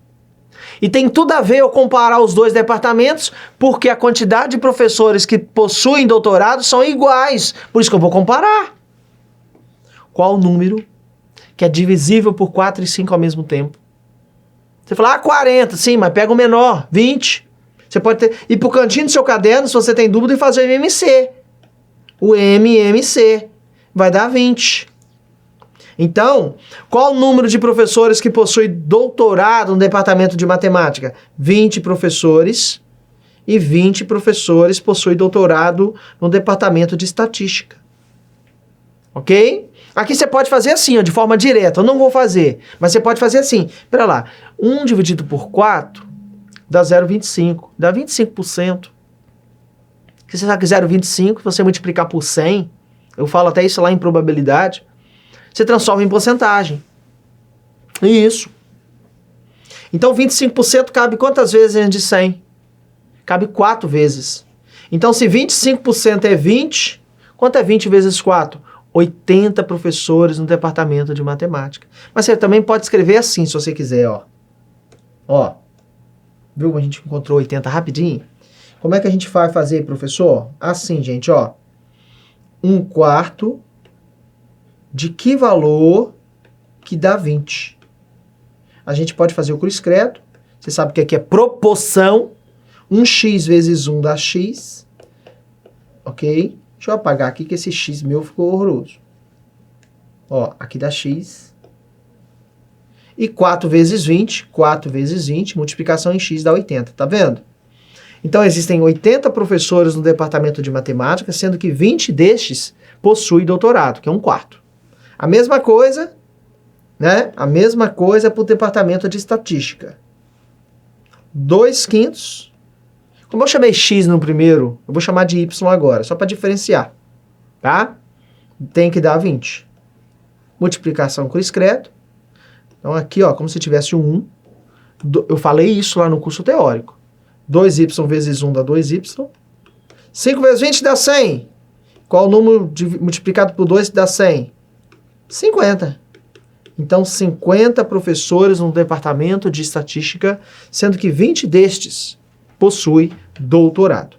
E tem tudo a ver eu comparar os dois departamentos, porque a quantidade de professores que possuem doutorado são iguais. Por isso que eu vou comparar. Qual o número que é divisível por 4 e 5 ao mesmo tempo? Você fala, 40, sim, mas pega o menor, 20. Você pode ir pro cantinho do seu caderno, se você tem dúvida, e fazer o MMC. O MMC vai dar 20. Então, qual o número de professores que possui doutorado no departamento de matemática? 20 professores e 20 professores possuem doutorado no departamento de estatística. Ok? Aqui você pode fazer assim, ó, de forma direta. Eu não vou fazer, mas você pode fazer assim. Pera lá, 1 dividido por 4 dá 0,25. Dá 25%. Se você sabe que 0,25, se você multiplicar por 100, eu falo até isso lá em probabilidade, você transforma em porcentagem. Isso. Então 25% cabe quantas vezes dentro de 100? Cabe 4 vezes. Então se 25% é 20, quanto é 20 vezes 4? 80 professores no departamento de matemática. Mas você também pode escrever assim, se você quiser, ó. Ó. Viu como a gente encontrou 80 rapidinho? Como é que a gente vai fazer, professor? Assim, gente, ó. 1/4 de que valor que dá 20? A gente pode fazer o cruzcredo. Você sabe que aqui é proporção. 1x vezes 1 dá x. Ok? Deixa eu apagar aqui que esse x meu ficou horroroso. Ó, aqui dá x. E 4 vezes 20, 4 vezes 20, multiplicação em x dá 80, tá vendo? Então, existem 80 professores no departamento de matemática, sendo que 20 destes possuem doutorado, que é um quarto. A mesma coisa, né? A mesma coisa para o departamento de estatística. 2/5. Como eu chamei X no primeiro, eu vou chamar de Y agora, só para diferenciar, tá? Tem que dar 20. Multiplicação com excreto. Então, aqui, ó, como se tivesse um 1. Eu falei isso lá no curso teórico. 2y vezes 1 dá 2y. 5 vezes 20 dá 100. Qual o número multiplicado por 2 dá 100? 50. Então, 50 professores no departamento de estatística, sendo que 20 destes possuem doutorado.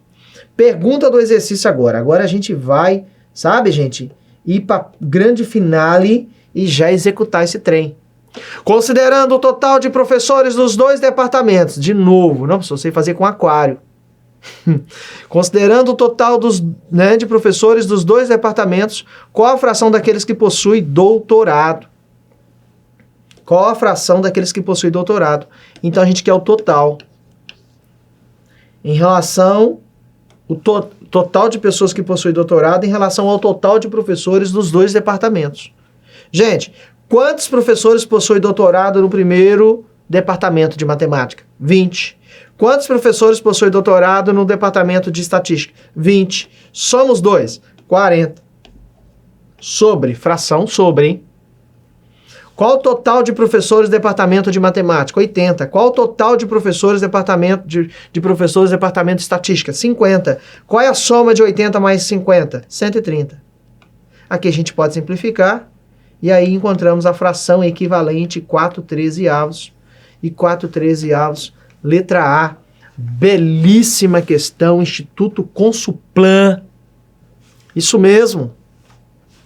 Pergunta do exercício agora. Agora a gente vai, sabe, gente, ir para grande finale e já executar esse trem. Considerando o total de professores dos dois departamentos, de novo, não precisa você fazer com aquário. Considerando o total de professores dos dois departamentos, qual a fração daqueles que possuem doutorado? Qual a fração daqueles que possuem doutorado? Então a gente quer o total. Em relação o total de pessoas que possuem doutorado em relação ao total de professores dos dois departamentos. Gente, quantos professores possuem doutorado no primeiro departamento de matemática? 20. Quantos professores possuem doutorado no departamento de estatística? 20. Somos 2. 40. Sobre, fração sobre, hein? Qual o total de professores do departamento de matemática? 80. Qual o total de professores do departamento de professores do departamento de estatística? 50. Qual é a soma de 80 mais 50? 130. Aqui a gente pode simplificar. E aí encontramos a fração equivalente 4/13. E 4/13, letra A. Belíssima questão, Instituto Consuplan. Isso mesmo.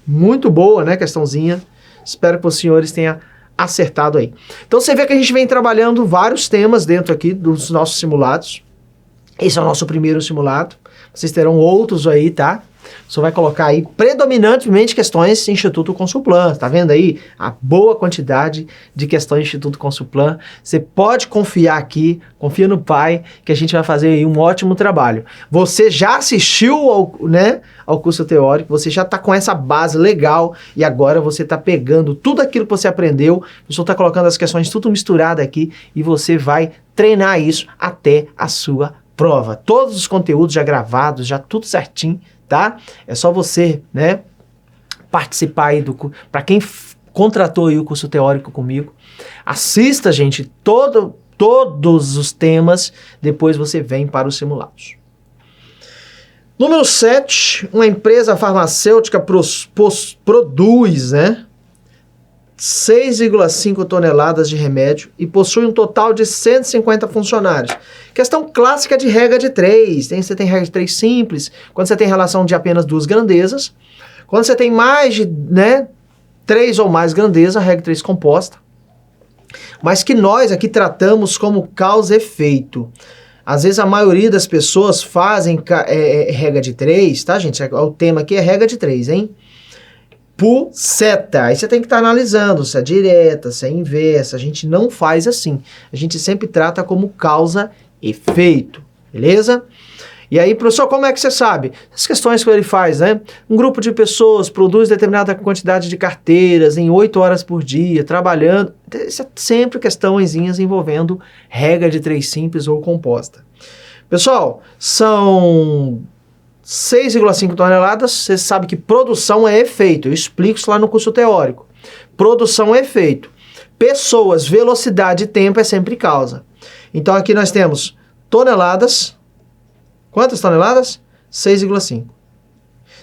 Muito boa, né, questãozinha? Espero que os senhores tenham acertado aí. Então você vê que a gente vem trabalhando vários temas dentro aqui dos nossos simulados. Esse é o nosso primeiro simulado. Vocês terão outros aí, tá? Só vai colocar aí predominantemente questões Instituto Consuplan. Tá vendo aí a boa quantidade de questões Instituto Consuplan? Você pode confiar aqui, confia no pai, que a gente vai fazer aí um ótimo trabalho. Você já assistiu ao curso teórico, você já está com essa base legal e agora você está pegando tudo aquilo que você aprendeu, o professor está colocando as questões tudo misturado aqui e você vai treinar isso até a sua prova. Todos os conteúdos já gravados, já tudo certinho, tá? É só você, né, participar aí do curso. Para quem contratou aí o curso teórico comigo, assista, gente, todos os temas, depois você vem para os simulados. Número 7, uma empresa farmacêutica produz, né, 6,5 toneladas de remédio e possui um total de 150 funcionários. Questão clássica de regra de 3. Você tem regra de 3 simples, quando você tem relação de apenas 2 grandezas. Quando você tem mais de 3 ou mais grandezas, a regra de 3 composta. Mas que nós aqui tratamos como causa e efeito. Às vezes a maioria das pessoas fazem regra de 3, tá, gente? O tema aqui é regra de 3, hein? Por seta. Aí você tem que estar analisando se é direta, se é inversa. A gente não faz assim. A gente sempre trata como causa e efeito. Beleza? E aí, professor, como é que você sabe? As questões que ele faz, né? Um grupo de pessoas produz determinada quantidade de carteiras em 8 horas por dia, trabalhando. Isso é sempre questõezinhas envolvendo regra de 3 simples ou composta. Pessoal, são 6,5 toneladas, você sabe que produção é efeito. Eu explico isso lá no curso teórico. Produção é efeito. Pessoas, velocidade e tempo é sempre causa. Então aqui nós temos toneladas. Quantas toneladas? 6,5.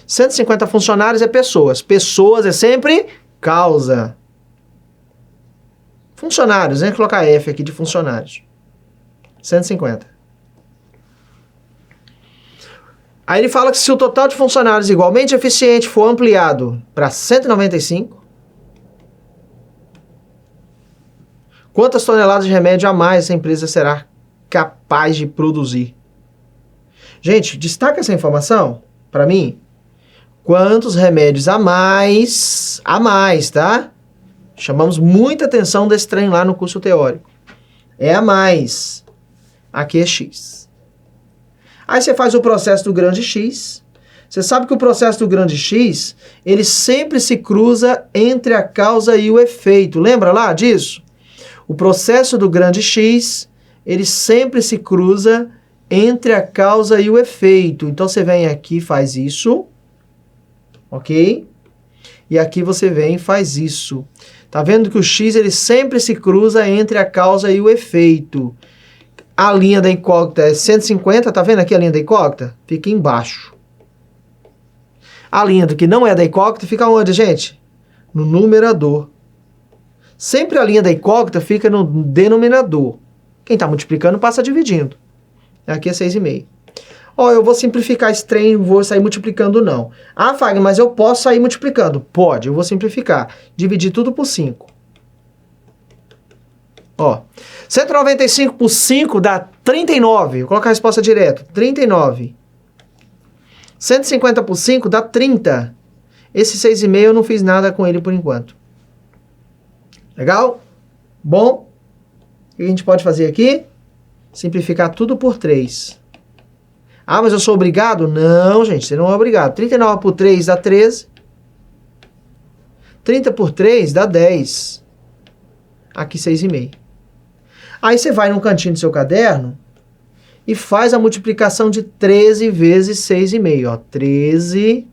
150 funcionários é pessoas. Pessoas é sempre causa. Funcionários, né? Vou colocar F aqui de funcionários. 150. Aí ele fala que se o total de funcionários igualmente eficiente for ampliado para 195, quantas toneladas de remédio a mais essa empresa será capaz de produzir? Gente, destaca essa informação para mim. Quantos remédios a mais, tá? Chamamos muita atenção desse trem lá no curso teórico. É a mais. Aqui é X. Aí você faz o processo do grande X. Você sabe que o processo do grande X, ele sempre se cruza entre a causa e o efeito. Lembra lá disso? O processo do grande X, ele sempre se cruza entre a causa e o efeito. Então você vem aqui e faz isso, ok? E aqui você vem e faz isso. Tá vendo que o X, ele sempre se cruza entre a causa e o efeito. A linha da incógnita é 150, tá vendo aqui a linha da incógnita? Fica embaixo. A linha do que não é da incógnita fica onde, gente? No numerador. Sempre a linha da incógnita fica no denominador. Quem está multiplicando passa dividindo. Aqui é 6,5. Ó, eu vou simplificar esse trem, não vou sair multiplicando não. Ah, Fagner, mas eu posso sair multiplicando. Pode, eu vou simplificar. Dividir tudo por 5. Ó, 195 por 5 dá 39. Vou colocar a resposta direto. 39. 150 por 5 dá 30. Esse 6,5 eu não fiz nada com ele por enquanto. Legal? Bom, o que a gente pode fazer aqui? Simplificar tudo por 3. Ah, mas eu sou obrigado? Não, gente, você não é obrigado. 39 por 3 dá 13. 30 por 3 dá 10. Aqui 6,5. Aí você vai no cantinho do seu caderno e faz a multiplicação de 13 vezes 6,5. Ó, 13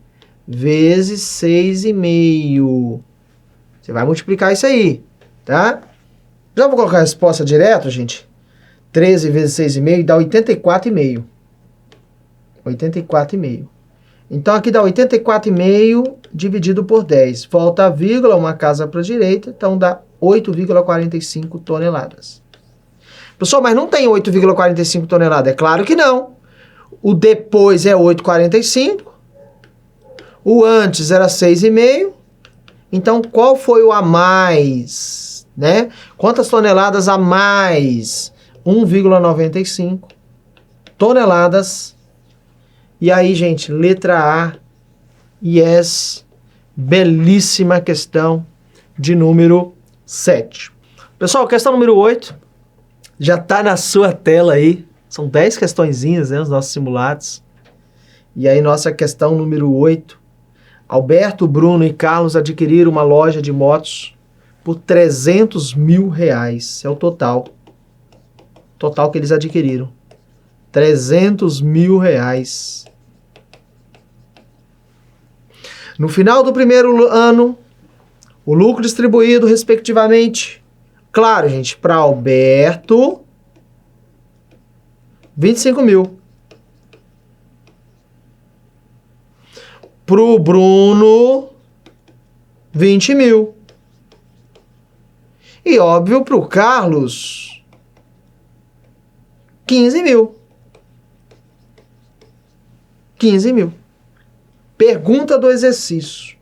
vezes 6,5. Você vai multiplicar isso aí, tá? Já vou colocar a resposta direto, gente. 13 vezes 6,5 dá 84,5. 84,5. Então, aqui dá 84,5 dividido por 10. Volta a vírgula, uma casa para a direita, então dá 8,45 toneladas. Pessoal, mas não tem 8,45 toneladas? É claro que não. O depois é 8,45. O antes era 6,5. Então, qual foi o a mais, né? Quantas toneladas a mais? 1,95 toneladas. E aí, gente, letra A, yes, belíssima questão de número 7. Pessoal, questão número 8, já está na sua tela aí. São 10 questõezinhas, né, os nossos simulados. E aí, nossa questão número 8. Alberto, Bruno e Carlos adquiriram uma loja de motos por R$300 mil. É o total. Total que eles adquiriram. R$300 mil. No final do primeiro ano, o lucro distribuído, respectivamente, claro, gente, para Alberto, 25 mil. Para o Bruno, 20 mil. E, óbvio, para o Carlos, 15 mil. 15 mil. Pergunta do exercício.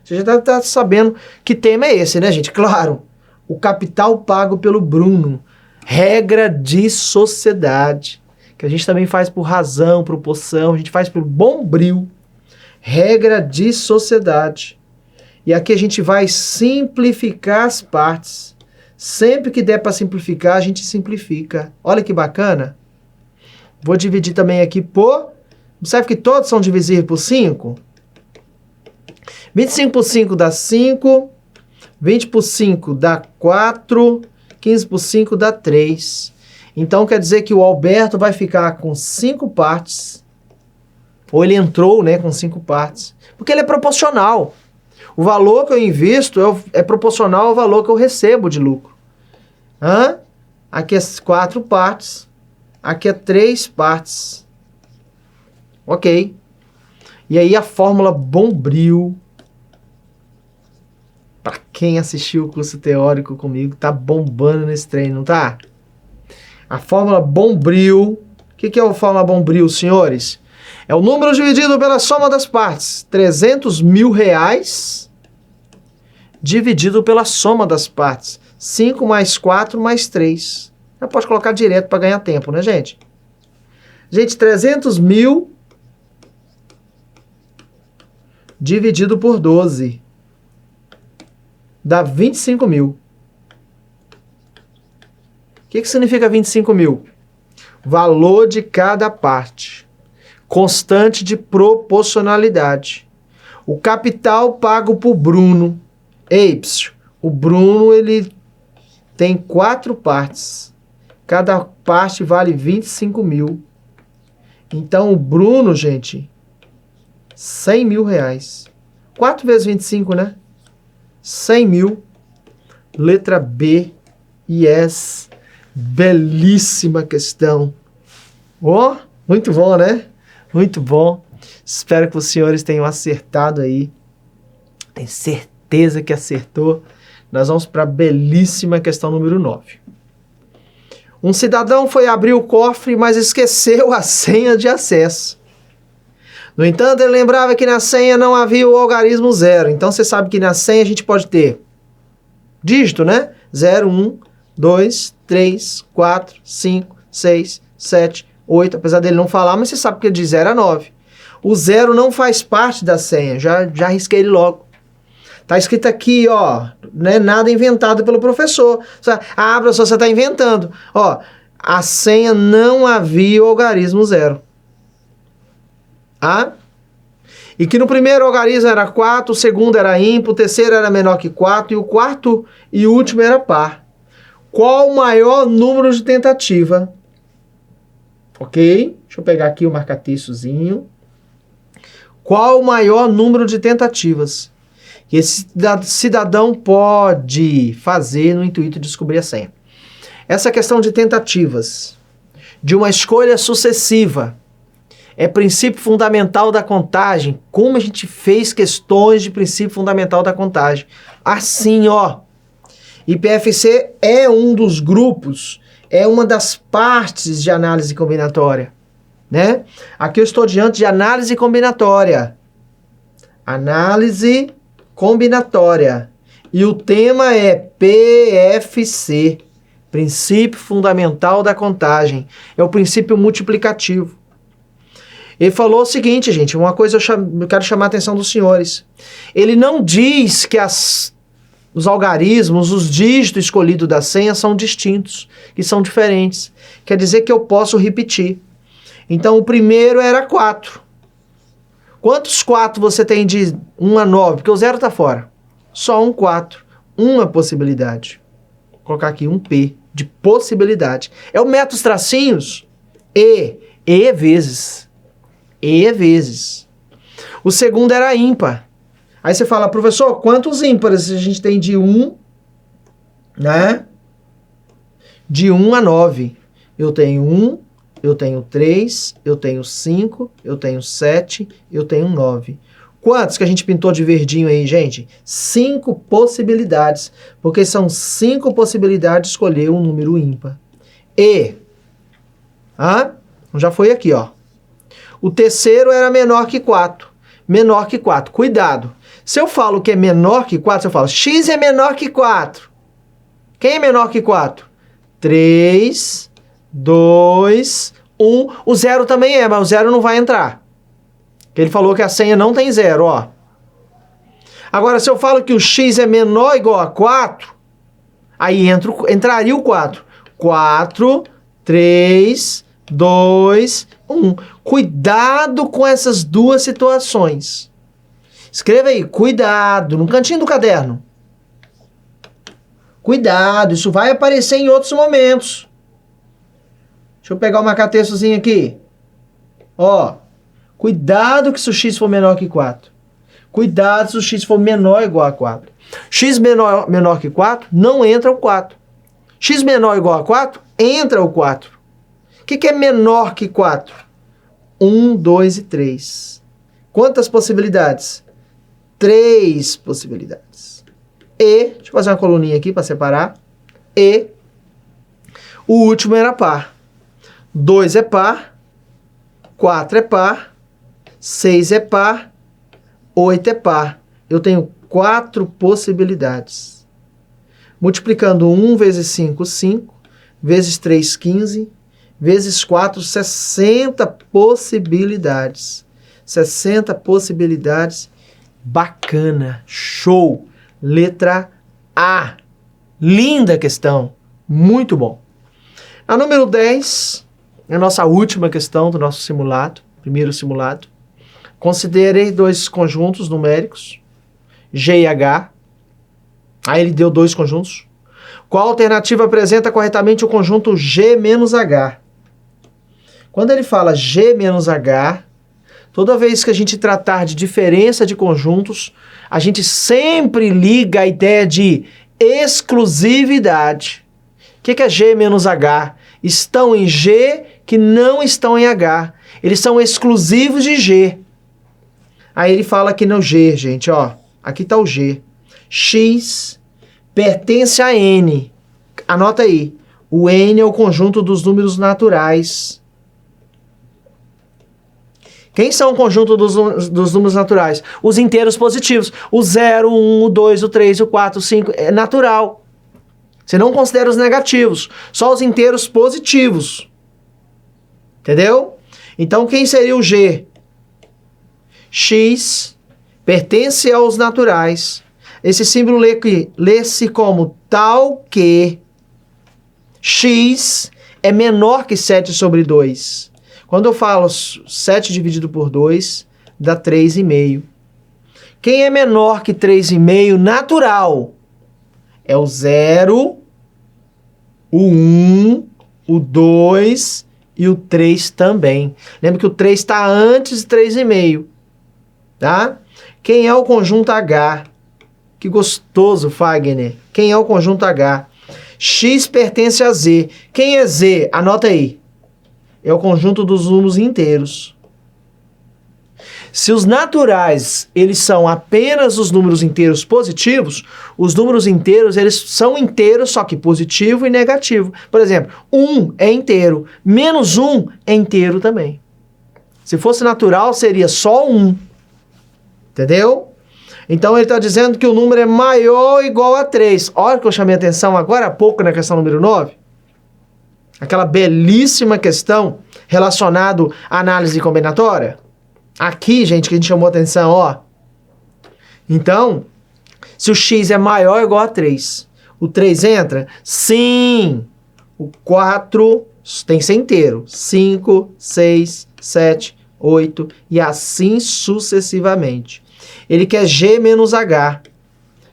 Você já deve estar sabendo que tema é esse, né, gente? Claro, o capital pago pelo Bruno. Regra de sociedade. Que a gente também faz por razão, proporção, a gente faz por bombril. Regra de sociedade. E aqui a gente vai simplificar as partes. Sempre que der para simplificar, a gente simplifica. Olha que bacana. Vou dividir também aqui por... Observe que todos são divisíveis por 5. 25 por 5 dá 5. 20 por 5 dá 4. 15 por 5 dá 3. Então quer dizer que o Alberto vai ficar com 5 partes. Ou ele entrou, né, com 5 partes. Porque ele é proporcional. O valor que eu invisto é proporcional ao valor que eu recebo de lucro. Aqui é 4 partes. Aqui é 3 partes. Ok. E aí a fórmula bombril. Para quem assistiu o curso teórico comigo, tá bombando nesse treino, não tá? A fórmula bombril. O que é a fórmula bombril, senhores? É o número dividido pela soma das partes. R$300 mil dividido pela soma das partes. 5 mais 4 mais 3. Já pode colocar direto para ganhar tempo, né, gente? Gente, 300 mil dividido por 12 dá 25 mil. O que significa 25 mil? Valor de cada parte. Constante de proporcionalidade. O capital pago por Bruno. O Bruno, ele tem 4 partes. Cada parte vale 25 mil. Então, o Bruno, gente, 100 mil reais. 4 vezes 25, né? 100 mil. Letra B. Yes. Belíssima questão. Oh, muito bom, né? Muito bom. Espero que os senhores tenham acertado aí. Tenho certeza que acertou. Nós vamos para a belíssima questão número 9. Um cidadão foi abrir o cofre, mas esqueceu a senha de acesso. No entanto, ele lembrava que na senha não havia o algarismo 0. Então, você sabe que na senha a gente pode ter dígito, né? 0, 1, 2, 3, 4, 5, 6, 7, 8. Apesar dele não falar, mas você sabe que é de 0 a 9. O 0 não faz parte da senha. Já risquei ele logo. Tá escrito aqui, ó, não é nada inventado pelo professor. Professor, você está inventando. Ó, a senha não havia o algarismo 0. E que no primeiro algarismo era 4, o segundo era ímpar, o terceiro era menor que 4 e o quarto e último era par. Qual o maior número de tentativa? Ok? Deixa eu pegar aqui o marca-textozinho. Qual o maior número de tentativas que esse cidadão pode fazer no intuito de descobrir a senha? Essa questão de tentativas, de uma escolha sucessiva, é princípio fundamental da contagem. Como a gente fez questões de princípio fundamental da contagem. Assim, ó. IPFC é um dos grupos, é uma das partes de análise combinatória, né? Aqui eu estou diante de análise combinatória. Análise combinatória. E o tema é PFC, princípio fundamental da contagem. É o princípio multiplicativo. Ele falou o seguinte, gente, uma coisa eu quero chamar a atenção dos senhores. Ele não diz que os algarismos, os dígitos escolhidos da senha são distintos, que são diferentes. Quer dizer que eu posso repetir. Então, o primeiro era 4. Quantos 4 você tem de 1 a 9? Porque o 0 está fora. Só um 4. Uma possibilidade. Vou colocar aqui um P de possibilidade. É o método dos tracinhos? E é vezes. E é vezes. O segundo era ímpar. Aí você fala, professor, quantos ímpares a gente tem de 1, né? De 1 a 9. Eu tenho 1, eu tenho 3, eu tenho 5, eu tenho 7, eu tenho 9. Quantos que a gente pintou de verdinho aí, gente? 5 possibilidades. Porque são 5 possibilidades de escolher um número ímpar. Já foi aqui, ó. O terceiro era menor que 4. Menor que 4. Cuidado. Se eu falo que é menor que 4, se eu falo x é menor que 4. Quem é menor que 4? 3, 2, 1. O 0 também é, mas o 0 não vai entrar. Ele falou que a senha não tem 0, ó. Agora, se eu falo que o x é menor ou igual a 4, aí entraria o 4. 4, 3, 2, 1. Cuidado com essas duas situações. Escreva aí, cuidado, no cantinho do caderno. Cuidado, isso vai aparecer em outros momentos. Deixa eu pegar o marca-textozinho aqui. Ó, cuidado que se o x for menor que 4. Cuidado se o x for menor ou igual a 4. X menor que 4, não entra o 4. X menor ou igual a 4, entra o 4. O que é menor que 4? 1, 2 e 3. Quantas possibilidades? 3 possibilidades. Deixa eu fazer uma coluninha aqui para separar. O último era par. 2 é par. 4 é par. 6 é par. 8 é par. Eu tenho 4 possibilidades. Multiplicando 1 vezes 5, 5. Vezes 3, 15. Vezes 4, 60 possibilidades. 60 possibilidades. Bacana. Show. Letra A. Linda questão. Muito bom. A número 10 é a nossa última questão do nosso simulado. primeiro simulado. Considerei dois conjuntos numéricos, G e H. Aí ele deu dois conjuntos. Qual alternativa apresenta corretamente o conjunto G menos H? Quando ele fala G menos H, toda vez que a gente tratar de diferença de conjuntos, a gente sempre liga a ideia de exclusividade. O que é G menos H? Estão em G que não estão em H. Eles são exclusivos de G. Aí ele fala aqui no G, gente, ó. Aqui está o G. X pertence a N. Anota aí. O N é o conjunto dos números naturais. Quem são o conjunto dos números naturais? Os inteiros positivos. O 0, o 1, o 2, o 3, o 4, o 5. É natural. Você não considera os negativos. Só os inteiros positivos. Entendeu? Então, quem seria o G? X pertence aos naturais. Esse símbolo lê-se como tal que X é menor que 7 sobre 2. Quando eu falo 7 dividido por 2, dá 3,5. Quem é menor que 3,5 natural? É o 0, o 1, o 2 e o 3 também. Lembra que o 3 está antes de 3,5. Tá? Quem é o conjunto H? Que gostoso, Fagner. Quem é o conjunto H? X pertence a Z. Quem é Z? Anota aí. É o conjunto dos números inteiros. Se os naturais, eles são apenas os números inteiros positivos, os números inteiros, eles são inteiros, só que positivo e negativo. Por exemplo, 1 é inteiro, menos 1 é inteiro também. Se fosse natural, seria só 1. Entendeu? Então ele está dizendo que o número é maior ou igual a 3. Olha que eu chamei a atenção agora há pouco na questão número 9. Aquela belíssima questão relacionada à análise combinatória. Aqui, gente, que a gente chamou a atenção, ó. Então, se o x é maior ou igual a 3, o 3 entra? Sim! O 4 tem que ser inteiro. 5, 6, 7, 8 e assim sucessivamente. Ele quer G menos H.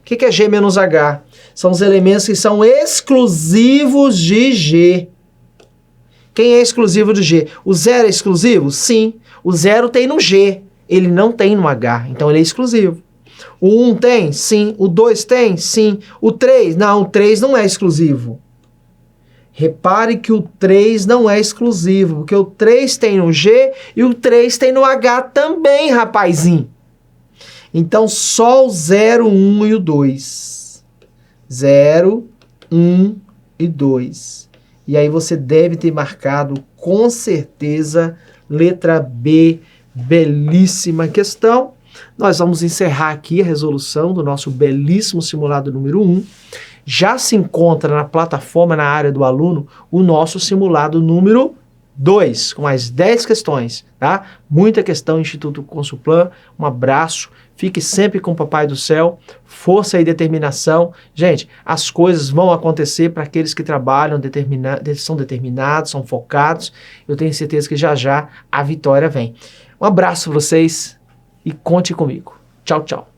O que é G menos H? São os elementos que são exclusivos de G. Quem é exclusivo de G? O 0 é exclusivo? Sim. O 0 tem no G. Ele não tem no H. Então ele é exclusivo. O 1 tem? Sim. O 2 tem? Sim. O 3? Não, o 3 não é exclusivo. Repare que o 3 não é exclusivo, porque o 3 tem no G e o 3 tem no H também, rapazinho. Então, só o 0, 1 e o 2. 0, 1 e 2. E aí você deve ter marcado, com certeza, letra B, belíssima questão. Nós vamos encerrar aqui a resolução do nosso belíssimo simulado número 1. Já se encontra na plataforma, na área do aluno, o nosso simulado número 2, com mais 10 questões, tá? Muita questão, Instituto Consulplan. Um abraço, fique sempre com o Papai do Céu, força e determinação. Gente, as coisas vão acontecer para aqueles que trabalham, são determinados, são focados. Eu tenho certeza que já já a vitória vem. Um abraço para vocês e conte comigo. Tchau, tchau.